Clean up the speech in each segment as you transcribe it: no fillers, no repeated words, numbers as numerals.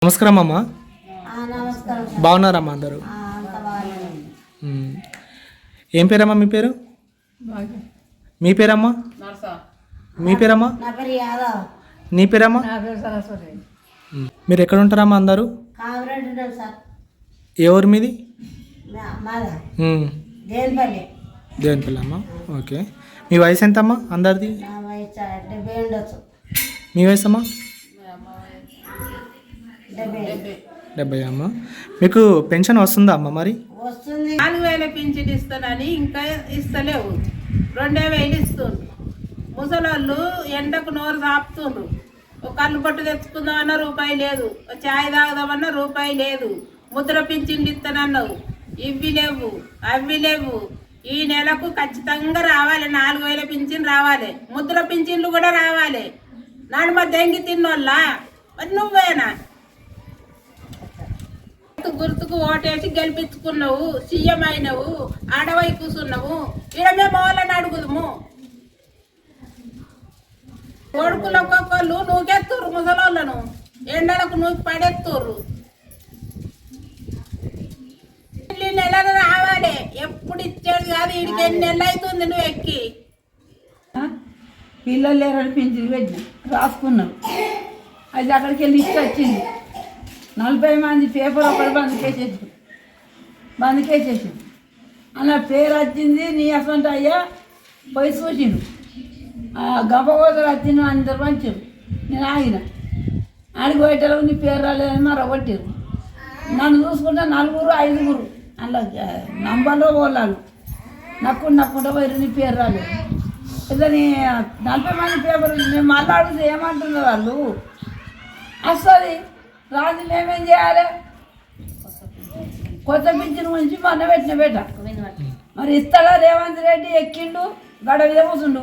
నమస్కారం అమ్మ. నమస్కారం. బాగున్నారమ్మా అందరూ? ఏం పేరమ్మా మీ పేరు? మీ పేరమ్మా? మీ పేరమ్మా? నీ పేరమ్మా? మీరు ఎక్కడ ఉంటారమ్మా అందరూ? ఏ ఊరు మీది? దేవనపల్లి అమ్మా. ఓకే. మీ వయసు ఎంతమ్మా అందరిది? మీ వయసు అమ్మా? 70 అమ్మ. మీకు పెన్షన్ వస్తుందా అమ్మ? మరి 4000 పింఛన్ ఇస్తానని ఇంకా ఇస్తలేవు. 2000 ఇస్తుండ్రు. ముసలోళ్ళు ఎండకు నోరు సాపుతుండ్రు. ఒక కళ్ళు పట్టు తెచ్చుకుందామన్నా రూపాయి లేదు, చాయ్ తాగుదామన్నా రూపాయి లేదు. ముద్ర పింఛన్లు ఇస్తానన్నావు, ఇవి లేవు అవి లేవు. ఈ నెలకు ఖచ్చితంగా రావాలి 4000 పింఛన్ రావాలి, ముద్ర పింఛన్లు కూడా రావాలి. నాడు మా దెంగి తిన్నోళ్ళ మరి నువ్వేనా? గుర్తుకు ఓటేసి గెలిపించుకున్నావు, సీఎం అయినవు, ఆడవై కూర్చున్నావు. ఈడ మేము వాళ్ళని అడుగుదాము. కొడుకులు ఒక్కొక్కళ్ళు నూకెత్తుర్రు, ముసలోళ్ళను ఎండలకు నూకి పడెత్తుర్రు. నెలలు రావాలి, ఎప్పుడు ఇచ్చేది కాదు. వీడికి ఎన్ని నెలలు అవుతుంది నువ్వు ఎక్కి? పిల్లలు లేరని పింఛన్ పెట్టిన రాసుకున్నాం. అది అక్కడికి వెళ్ళి లిస్ట్ వచ్చింది. 40 మంది పేపర్ ఒకటి బందుకేసేసి అలా పేరు వచ్చింది. నీ అసలు అయ్యా పోయి చూసిండు. గంపగోదరు వచ్చిండు, అందరు మంచి. నేను ఆగిన ఆడికి పోయేటప్పుడు నీ పేరు రాలేదని మరొకట్టారు. నన్ను చూసుకుంటే 4-5 అలా నంబర్లో పోలాలు నక్కుంటా పోయి నీ పేరు రాలేదు. ఇట్లా నీ 40 మంది పేపర్ మేము మళ్ళీ అడిగితే ఏమంటున్నారు వాళ్ళు? వస్తుంది రాజు, మేమేం చేయాలి? కొత్త పింఛన్ గురించి మొన్న పెట్టిన బేట మరి ఇస్తాడా? రేవంత్ రెడ్డి ఎక్కిండు, గడ మీద కూర్చుండు,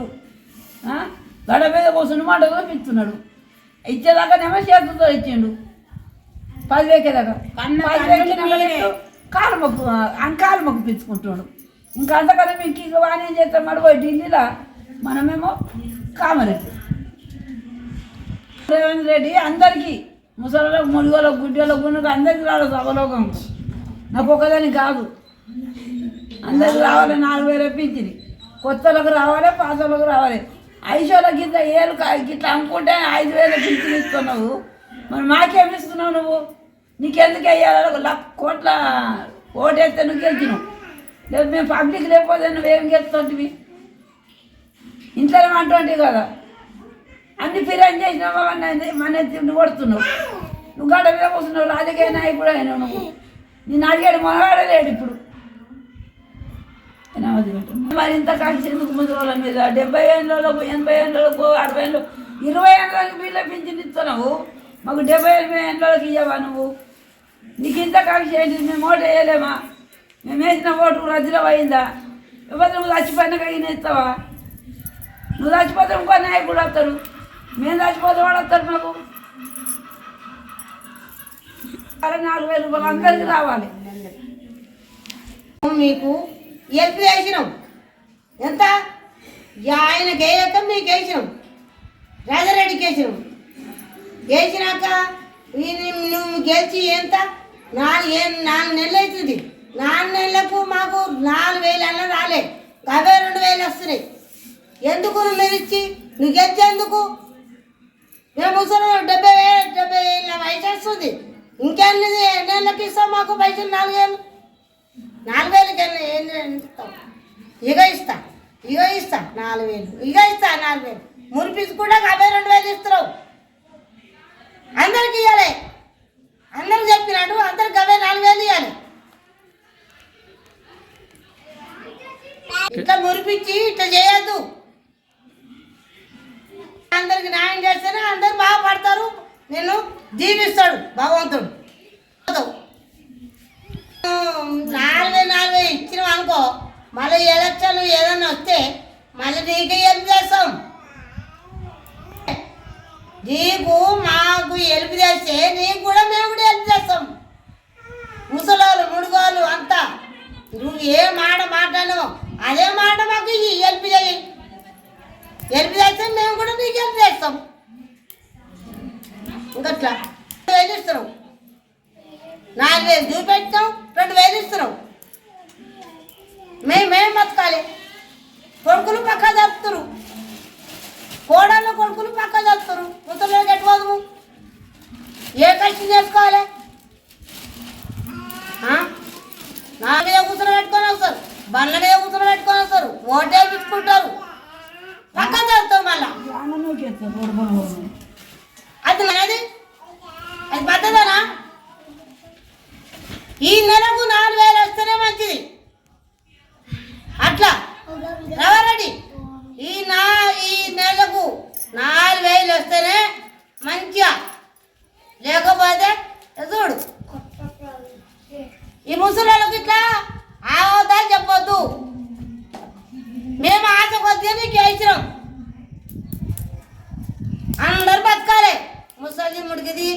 గడ మీద కూర్చుండు, మాట చూపిస్తున్నాడు. ఇచ్చేదాకానేమో చేతులతో ఇచ్చిండు. 10 ఎక్కేదాకా 10 ఎక్కినాక కాలు మొక్కు పిచ్చుకుంటున్నాడు. ఇంకా అంతకన్నా మీకు ఇక వాణి ఏం చేస్తాం? మడిపోయి ఢిల్లీలో మనమేమో కామారెడ్డి. రేవంత్ రెడ్డి అందరికీ ముసలిలకు, ముడిగోళ్ళకు, గుడ్డోళ్ళకు, గుండెలకు అందరికీ రావాలి సభలోకం. నాకు ఒకదాని కాదు, అందరికి రావాలి 4000 పింఛని. కొత్తలకు రావాలి, పాతలకు రావాలి. 500 గిట్ల ఏళ్ళు గిట్లా అనుకుంటే 5000 పింఛని ఇస్తున్నావు. మరి మాకేమి ఇస్తున్నావు నువ్వు? నీకెందుకు వేయాలి? కోట్ల ఓటేస్తే నువ్వు గెలిచినావు. లేదు మేము పబ్లిక్ లేకపోతే నువ్వేం గెలుస్తుంటివి? ఇంట్లో అంటుంటివి కదా, అన్ని ఫిర్యాదు చేసినావు, మన నువ్వు కొడుతున్నావు. నువ్వు గడ మీద కూర్చున్నావు, రాజకీయ నాయకుడు అయినావు నువ్వు. నేను అడిగాడు మొదలాడలేడు ఇప్పుడు. మరి ఇంత కలిసి ఎందుకు ముసలి మీద? 70 ఏళ్ళకు, 80 ఏళ్ళకు, 60 ఏళ్ళు, 20 ఏళ్ళకి వీళ్ళ పింఛన్ ఇస్తున్నావు. మాకు 70 ఏళ్ళకి ఇవ్వవా నువ్వు? నీకు ఇంత కలిసి ఏంటి? మేము ఓటు వేయలేమా? మేము వేసిన ఓటు రద్దులో పోయిందా? ఎవరు నువ్వు చచ్చిపోయినాక ఈయన ఇస్తావా? నువ్వు చచ్చిపోతే ఇంకో నాయకుడు వస్తారు, మేము చచ్చిపోతే వాడు వస్తారు. మాకు 4000 రూపాయలు అందరికీ రావాలి. మీకు ఎల్పి వేసినాం ఎంత? ఆయనకి వేయక మీకు వేసినాం, రాజారెడ్డికి వేసినాం. వేసినాక నువ్వు గెలిచి ఎంత? 4 నెలలు అవుతుంది. 4 నెలలకు మాకు 4000 అన్న రాలే, 2000 వస్తున్నాయి. ఎందుకు నువ్వు ఇచ్చి నువ్వు గెలిచేందుకు? మేము ముసలి 70 వయసు వస్తుంది. ఇంకెన్ని నెలలకు ఇస్తాం మాకు పైసలు? 4000కి ఇస్తాం. ఇక ఇస్తా 4000, ఇక ఇస్తా 4000. మురిపిసి కూడా 2000 ఇస్తున్నావు. అందరికి ఇవ్వాలి, అందరికి చెప్పినాడు. అందరికి 4000 ఇవ్వాలి. ఇట్లా మురిపించి ఇట్లా చేయొద్దు. అందరికి న్యాయం చేస్తేనే అందరు బాగుపడతారు, నిన్ను జీవిస్తాడు భగవంతుడు. 4000 ఇచ్చినాం అనుకో, మళ్ళీ ఎలక్షన్లు ఏదన్నా వస్తే మళ్ళీ నీకే హెల్ప్ చేస్తాం. నీకు మాకు హెల్ప్ చేస్తే నీకు కూడా మేము కూడా హెల్ప్ చేస్తాం. ముసలోళ్ళు, ముడుగోళ్ళు అంతా నువ్వు ఏ మాట మాట్లాడో అదే మాట మాకు హెల్ప్ చేయి. హెల్ప్ చేస్తే మేము కూడా నీకు హెల్ప్ చేస్తాం. ఇంకట్లా ఇస్తున్నాం. 4000 చూపెట్టాం, 2000 ఇస్తున్నాం. మేమేం బతకాలి? కొడుకులు పక్క జరుపుతారు, కోడళ్ళు కొడుకులు పక్క జరుపుతారు. ముసలికి ఎట్టుకోదు, ఏ కష్టం చేసుకోవాలి? నా మీద కూతురు పెట్టుకొని వస్తారు, బండ్ల మీద కూతురు పెట్టుకొని వస్తారు, ఓటేలు పిచ్చుకుంటారు, పక్క జరుపుతారు. మళ్ళా అది మనది, అది పద్ధతనా? ఈ నెలకు 4000 వస్తేనే మంచిది. అట్లా రవారెడ్డి, ఈ నెలకు 4000 వస్తేనే మంచిగా, లేకపోతే చూడు ఈ ముసలిళ్ళకి ఇట్లా ఆవద్దా చెప్పొద్దు. మేము ఆశ కొద్దిగా నీకు వేసినాం. అందరు బతకాలి, ముసలి ముడికిది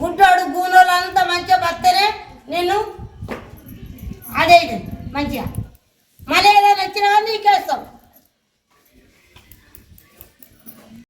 గుడ్డోడు గూనోళ్ళు అంతా మంచిగా బతకనే నేను అదే మంచిగా. మళ్ళీ ఏదైనా వచ్చినా నీకేస్తాం.